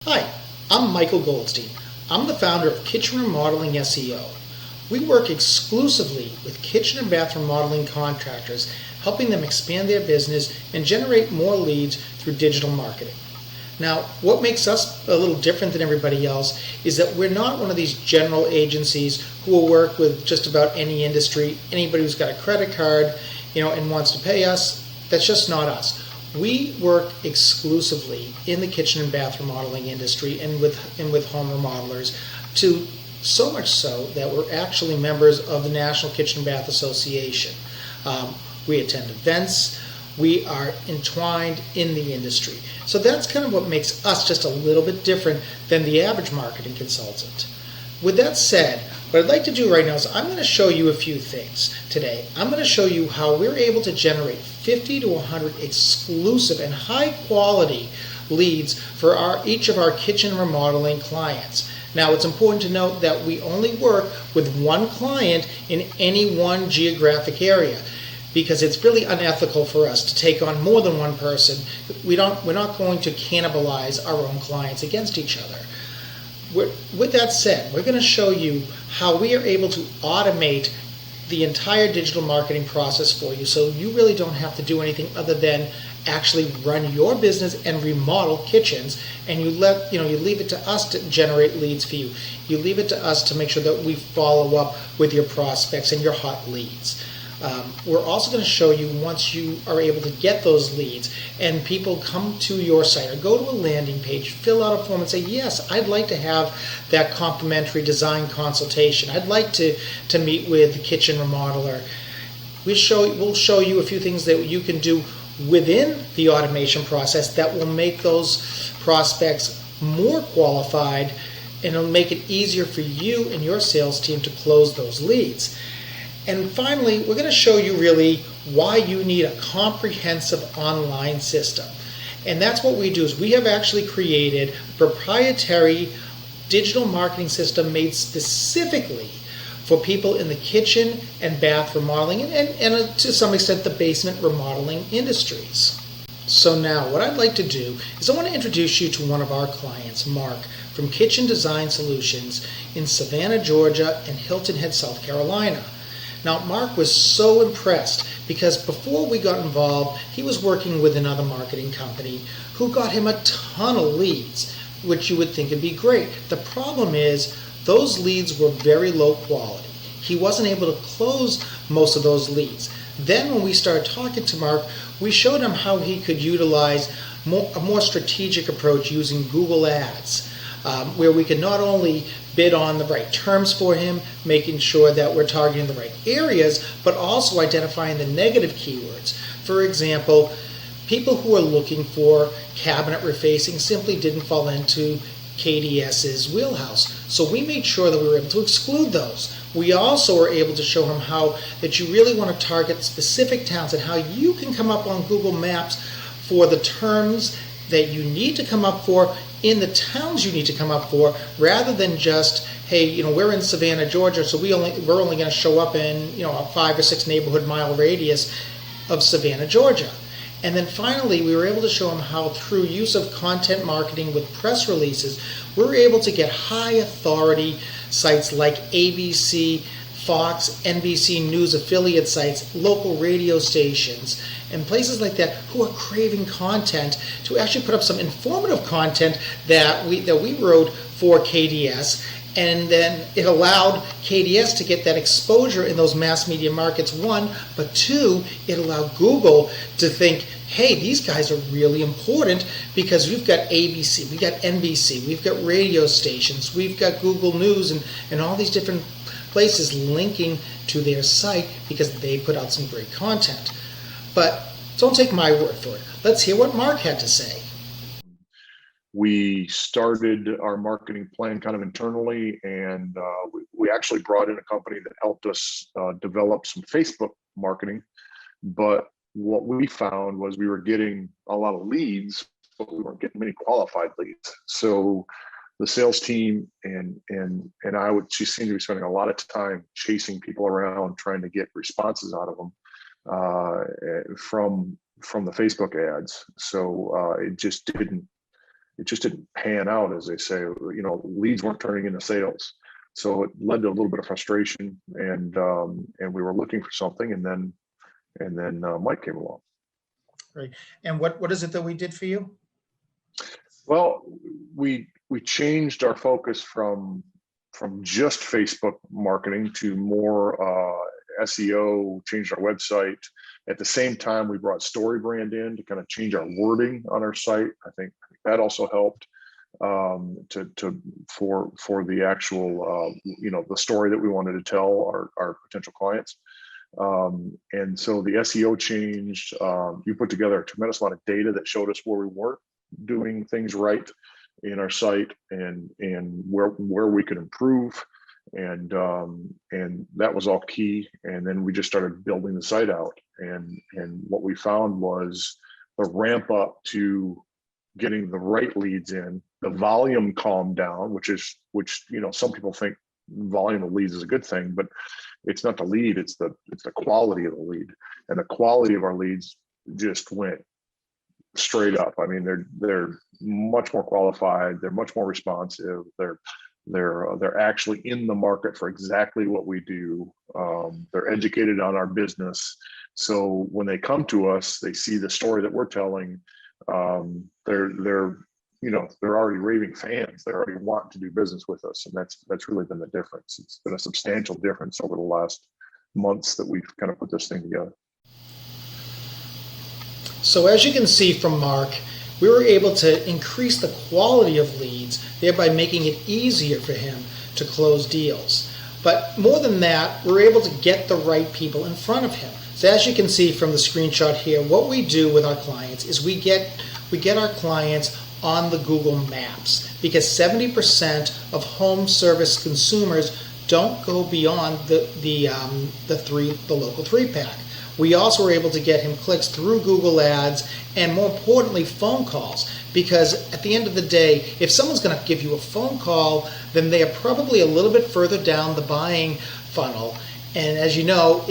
Hi, I'm Michael Goldstein. I'm the founder of Kitchen Remodeling SEO. We work exclusively with kitchen and bathroom remodeling contractors, helping them expand their business and generate more leads through digital marketing. Now, what makes us a little different than everybody else is that we're not one of these general agencies who will work with just about any industry. Anybody who's got a credit card, and wants to pay us, that's just not us. We work exclusively in the kitchen and bath remodeling industry and with home remodelers, to so much so that we're actually members of the National Kitchen and Bath Association. We attend events. We are entwined in the industry. So that's kind of what makes us just a little bit different than the average marketing consultant. With that said, what I'd like to do right now is I'm going to show you a few things today. I'm going to show you how we're able to generate 50 to 100 exclusive and high quality leads for each of our kitchen remodeling clients. Now, it's important to note that we only work with one client in any one geographic area, because it's really unethical for us to take on more than one person. We're not going to cannibalize our own clients against each other. With that said, we're going to show you how we are able to automate the entire digital marketing process for you, so you really don't have to do anything other than actually run your business and remodel kitchens, and you leave it to us to generate leads for you. You leave it to us to make sure that we follow up with your prospects and your hot leads. We're also going to show you, once you are able to get those leads and people come to your site or go to a landing page, fill out a form and say, yes, I'd like to have that complimentary design consultation. I'd like to meet with the kitchen remodeler. We'll show you a few things that you can do within the automation process that will make those prospects more qualified, and it'll make it easier for you and your sales team to close those leads. And finally, we're going to show you really why you need a comprehensive online system. And that's what we do, is we have actually created a proprietary digital marketing system made specifically for people in the kitchen and bath remodeling and to some extent the basement remodeling industries. So now what I'd like to do is I want to introduce you to one of our clients, Mark, from Kitchen Design Solutions in Savannah, Georgia and Hilton Head, South Carolina. Now, Mark was so impressed because before we got involved, he was working with another marketing company who got him a ton of leads, which you would think would be great. The problem is those leads were very low quality. He wasn't able to close most of those leads. Then when we started talking to Mark, we showed him how he could utilize a more strategic approach using Google Ads, where we can not only bid on the right terms for him, making sure that we're targeting the right areas, but also identifying the negative keywords. For example, people who are looking for cabinet refacing simply didn't fall into KDS's wheelhouse. So we made sure that we were able to exclude those. We also were able to show him how that you really want to target specific towns and how you can come up on Google Maps for the terms that you need to come up for in the towns you need to come up for, rather than just, hey, we're in Savannah, Georgia, so we're only going to show up in a 5 or 6 neighborhood mile radius of Savannah, Georgia. And then finally, we were able to show them how, through use of content marketing with press releases, we're able to get high authority sites like ABC, Fox, NBC News affiliate sites, local radio stations, and places like that who are craving content to actually put up some informative content that we wrote for KDS. And then it allowed KDS to get that exposure in those mass media markets, one, but two, it allowed Google to think, hey, these guys are really important because we've got ABC, we've got NBC, we've got radio stations, we've got Google News and all these different places linking to their site because they put out some great content. But don't take my word for it. Let's hear what Mark had to say. We started our marketing plan kind of internally, and we actually brought in a company that helped us develop some Facebook marketing. But what we found was we were getting a lot of leads, but we weren't getting many qualified leads. So the sales team and I she seemed to be spending a lot of time chasing people around, trying to get responses out of them from the Facebook ads. So it just it just didn't pan out, as they say. Leads weren't turning into sales. So it led to a little bit of frustration, and we were looking for something, and then Mike came along. Right. And what is it that we did for you? Well, we changed our focus from just Facebook marketing to more SEO, changed our website. At the same time, we brought StoryBrand in to kind of change our wording on our site. I think that also helped for the actual the story that we wanted to tell our potential clients. And so the SEO changed. You put together a tremendous amount of data that showed us where we weren't doing things right in our site, and where we could improve, and that was all key. And then we just started building the site out, and what we found was the ramp up to getting the right leads in. The volume calmed down, which some people think volume of leads is a good thing, but it's not the lead, it's the quality of the lead. And the quality of our leads just went straight up. I mean, they're much more qualified, they're much more responsive, they're actually in the market for exactly what we do. They're educated on our business. So when they come to us, they see the story that we're telling. They're already raving fans. They already want to do business with us, and that's really been the difference. It's been a substantial difference over the last months that we've kind of put this thing together. So as you can see from Mark, we were able to increase the quality of leads, thereby making it easier for him to close deals. But more than that, we're able to get the right people in front of him. So as you can see from the screenshot here, what we do with our clients is we get our clients on the Google Maps, because 70% of home service consumers don't go beyond the local 3-pack. We also were able to get him clicks through Google Ads, and more importantly, phone calls, because at the end of the day, if someone's going to give you a phone call, then they are probably a little bit further down the buying funnel. And as you know,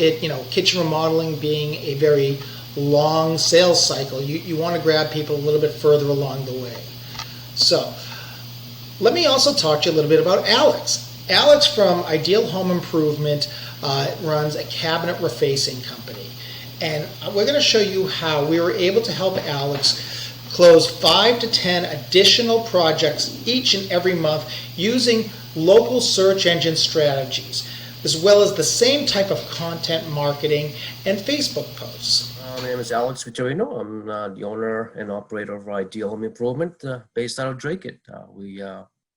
kitchen remodeling being a very long sales cycle, you want to grab people a little bit further along the way. So let me also talk to you a little bit about Alex. Alex from Ideal Home Improvement runs a cabinet refacing company. And we're going to show you how we were able to help Alex close 5 to 10 additional projects each and every month using local search engine strategies, as well as the same type of content marketing and Facebook posts. My name is Alex Vitorino. I'm the owner and operator of Ideal Home Improvement based out of Dracut. We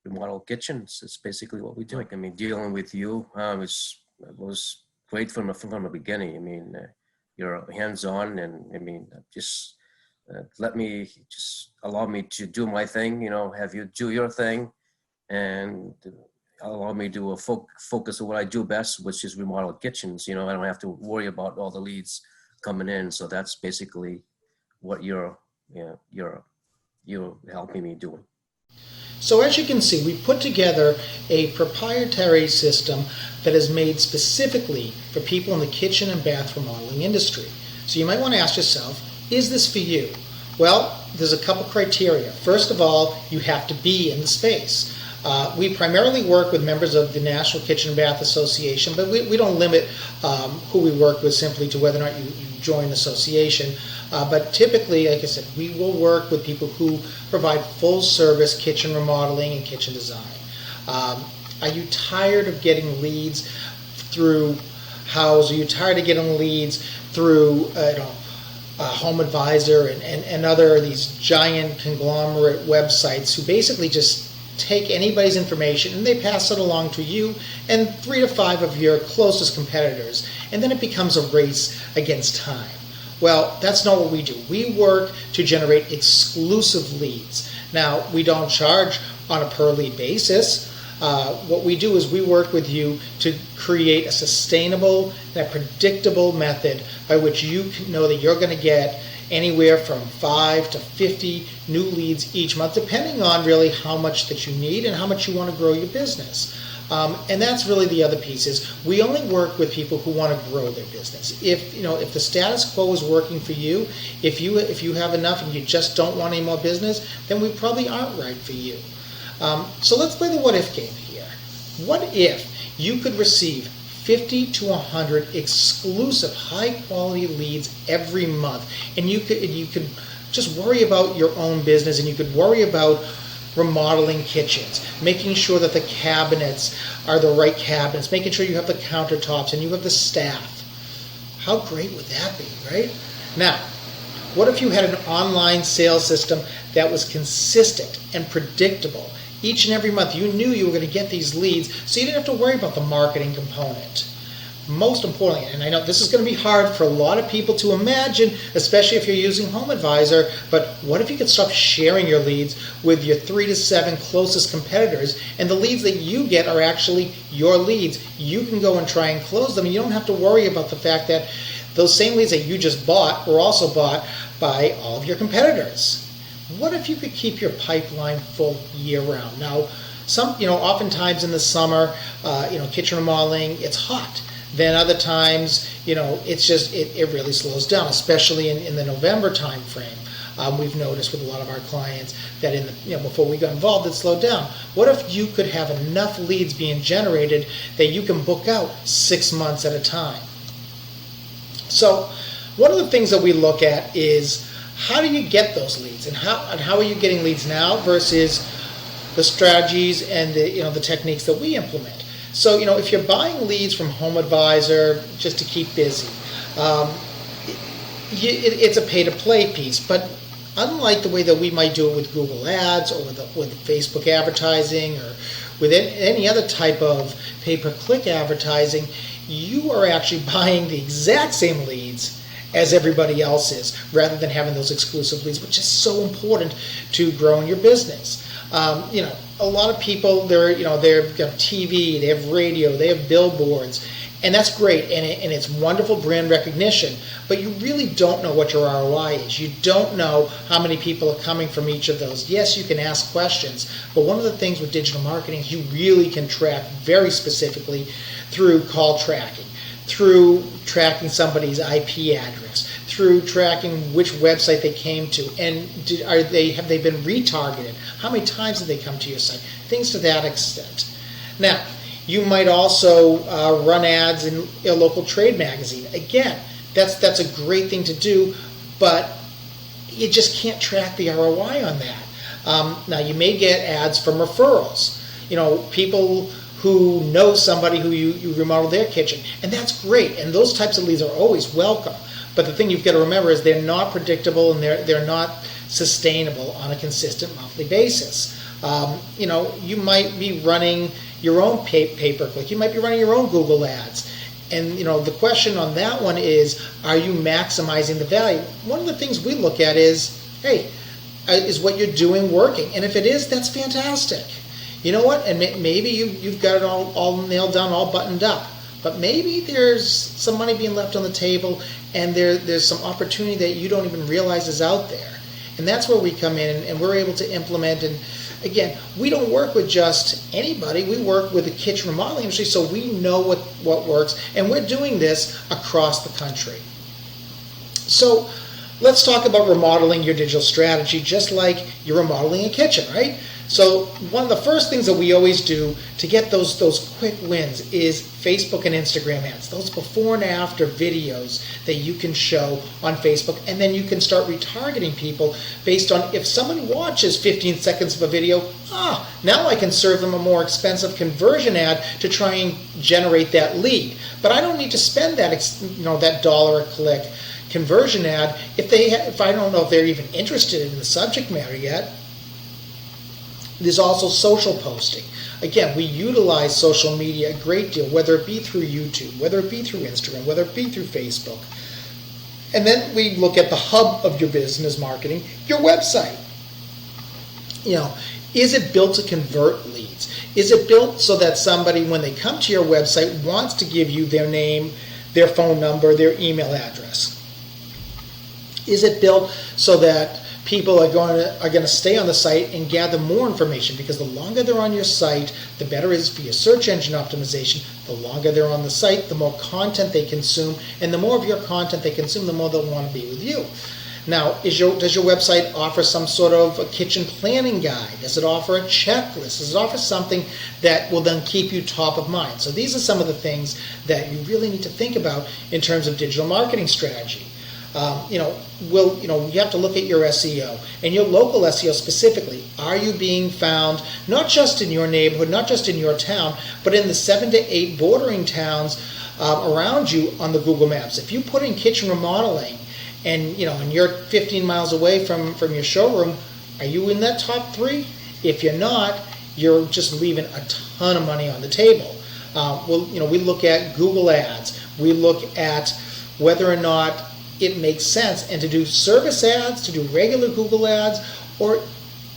remodel kitchens. It's basically what we do. I mean, dealing with you was great from the beginning. I mean, you're hands-on, and I mean, just allow me to do my thing, have you do your thing, and allow me to focus on what I do best, which is remodel kitchens. I don't have to worry about all the leads coming in. So that's basically what you're helping me doing. So as you can see, we put together a proprietary system that is made specifically for people in the kitchen and bath remodeling industry. So you might want to ask yourself, is this for you? Well, there's a couple criteria. First of all, you have to be in the space. We primarily work with members of the National Kitchen and Bath Association, but we don't limit who we work with simply to whether or not you join the association. But typically, like I said, we will work with people who provide full service kitchen remodeling and kitchen design. Are you tired of getting leads through Houzz? Are you tired of getting leads through Home Advisor and other these giant conglomerate websites who basically just take anybody's information and they pass it along to you and 3 to 5 of your closest competitors, and then it becomes a race against time? Well, that's not what we do. We work to generate exclusive leads. Now, we don't charge on a per lead basis. What we do is we work with you to create a sustainable and a predictable method by which you can know that you're going to get anywhere from 5 to 50 new leads each month, depending on really how much that you need and how much you want to grow your business. And that's really the other piece is we only work with people who want to grow their business. If the status quo is working for you, if you have enough and you just don't want any more business, then we probably aren't right for you. So let's play the what if game here. What if you could receive 50 to 100 exclusive high quality leads every month, and you could just worry about your own business, and you could worry about remodeling kitchens, making sure that the cabinets are the right cabinets, making sure you have the countertops and you have the staff. How great would that be, right? Now, what if you had an online sales system that was consistent and predictable? Each and every month you knew you were going to get these leads, so you didn't have to worry about the marketing component. Most importantly, and I know this is going to be hard for a lot of people to imagine, especially if you're using Home Advisor, but what if you could stop sharing your leads with your 3 to 7 closest competitors, and the leads that you get are actually your leads. You can go and try and close them, and you don't have to worry about the fact that those same leads that you just bought were also bought by all of your competitors. What if you could keep your pipeline full year-round? Now, oftentimes in the summer, kitchen remodeling, it's hot. Then other times, it really slows down, especially in the November time frame. We've noticed with a lot of our clients that before we got involved, it slowed down. What if you could have enough leads being generated that you can book out 6 months at a time? So one of the things that we look at is how do you get those leads, and how are you getting leads now versus the strategies and the techniques that we implement. So, if you're buying leads from Home Advisor just to keep busy, it's a pay-to-play piece. But unlike the way that we might do it with Google Ads or with Facebook advertising or with any other type of pay-per-click advertising, you are actually buying the exact same leads as everybody else is, rather than having those exclusive leads, which is so important to growing your business. A lot of people, they've got TV, they have radio, they have billboards, and that's great, and it's wonderful brand recognition, but you really don't know what your ROI is. You don't know how many people are coming from each of those. Yes, you can ask questions, but one of the things with digital marketing is you really can track very specifically through call tracking, through tracking somebody's IP address, through tracking which website they came to, and have they been retargeted? How many times did they come to your site? Things to that extent. Now, you might also run ads in a local trade magazine. Again, that's a great thing to do, but you just can't track the ROI on that. Now, you may get ads from referrals. People who know somebody who you remodel their kitchen, and that's great, and those types of leads are always welcome. But the thing you've got to remember is they're not predictable, and they're not sustainable on a consistent monthly basis. You might be running your own pay-per-click. You might be running your own Google ads. And the question on that one is, are you maximizing the value? One of the things we look at is, hey, is what you're doing working? And if it is, that's fantastic. You know what? And maybe you've got it all nailed down, all buttoned up. But maybe there's some money being left on the table, and there's some opportunity that you don't even realize is out there. And that's where we come in, and we're able to implement. And again, we don't work with just anybody. We work with the kitchen remodeling industry, so we know what works. And we're doing this across the country. So let's talk about remodeling your digital strategy, just like you're remodeling a kitchen, right? So one of the first things that we always do to get those quick wins is Facebook and Instagram ads, those before and after videos that you can show on Facebook, and then you can start retargeting people based on if somebody watches 15 seconds of a video, now I can serve them a more expensive conversion ad to try and generate that lead. But I don't need to spend that dollar a click conversion ad if I don't know if they're even interested in the subject matter yet. There's also social posting. Again, we utilize social media a great deal, whether it be through YouTube, whether it be through Instagram, whether it be through Facebook. And then we look at the hub of your business marketing, your website. Is it built to convert leads? Is it built so that somebody, when they come to your website, wants to give you their name, their phone number, their email address? Is it built so that people are going to stay on the site and gather more information, because the longer they're on your site, the better it is for your search engine optimization. The longer they're on the site, the more content they consume, and the more of your content they consume, the more they'll want to be with you. Now, does your website offer some sort of a kitchen planning guide? Does it offer a checklist? Does it offer something that will then keep you top of mind? So these are some of the things that you really need to think about in terms of digital marketing strategy. You have to look at your SEO and your local SEO specifically. Are you being found not just in your neighborhood, not just in your town, but in the 7 to 8 bordering towns around you on the Google Maps? If you put in kitchen remodeling, and you're 15 miles away from your showroom, are you in that top 3? If you're not, you're just leaving a ton of money on the table. We look at Google ads. We look at whether or not it makes sense, and to do service ads, to do regular Google ads, or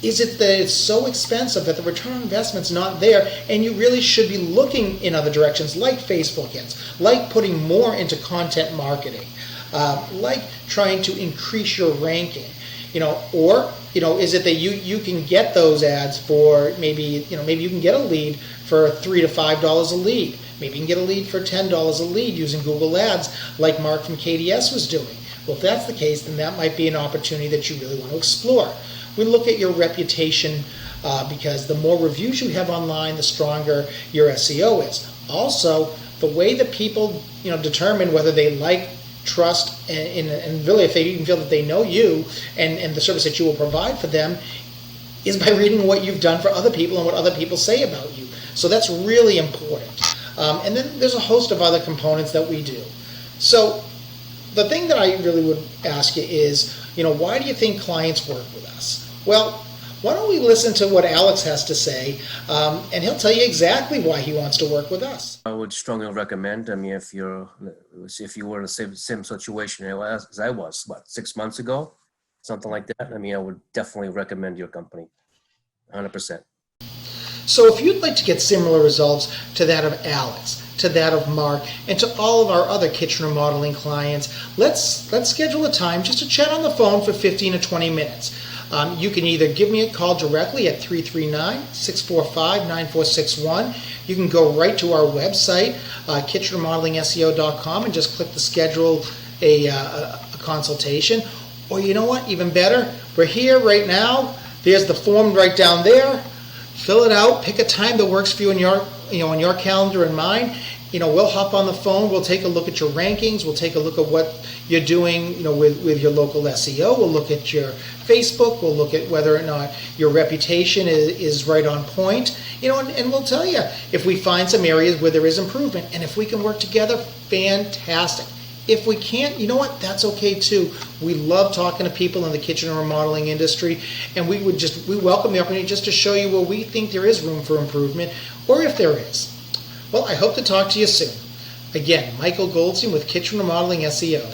is it that it's so expensive that the return on investment's not there, and you really should be looking in other directions, like Facebook ads, like putting more into content marketing, like trying to increase your ranking, or is it that you can get those ads for maybe you can get a lead for $3 to $5 a lead. Maybe you can get a lead for $10 a lead using Google Ads, like Mark from KDS was doing. Well, if that's the case, then that might be an opportunity that you really want to explore. We look at your reputation, because the more reviews you have online, the stronger your SEO is. Also, the way that people determine whether they like, trust, and really if they even feel that they know you and the service that you will provide for them, is by reading what you've done for other people and what other people say about you. So that's really important. And then there's a host of other components that we do. So the thing that I really would ask you is, why do you think clients work with us? Well, why don't we listen to what Alex has to say, and he'll tell you exactly why he wants to work with us. I would strongly recommend, if you were in the same situation as I was, 6 months ago, something like that, I would definitely recommend your company, 100%. So if you'd like to get similar results to that of Alex, to that of Mark, and to all of our other kitchen remodeling clients, let's schedule a time just to chat on the phone for 15 to 20 minutes. You can either give me a call directly at 339-645-9461. You can go right to our website, kitchenremodeling.seo.com, and just click to schedule a consultation. Or you know what, even better, we're here right now. There's the form right down there. Fill it out, pick a time that works for you in your calendar and mine. We'll hop on the phone, we'll take a look at your rankings, we'll take a look at what you're doing, with your local SEO, we'll look at your Facebook, we'll look at whether or not your reputation is right on point, and we'll tell you if we find some areas where there is improvement, and if we can work together, fantastic. If we can't, you know what, that's okay too. We love talking to people in the kitchen and remodeling industry, and we welcome the opportunity just to show you where we think there is room for improvement, or if there is. Well, I hope to talk to you soon. Again, Michael Goldstein with Kitchen Remodeling SEO.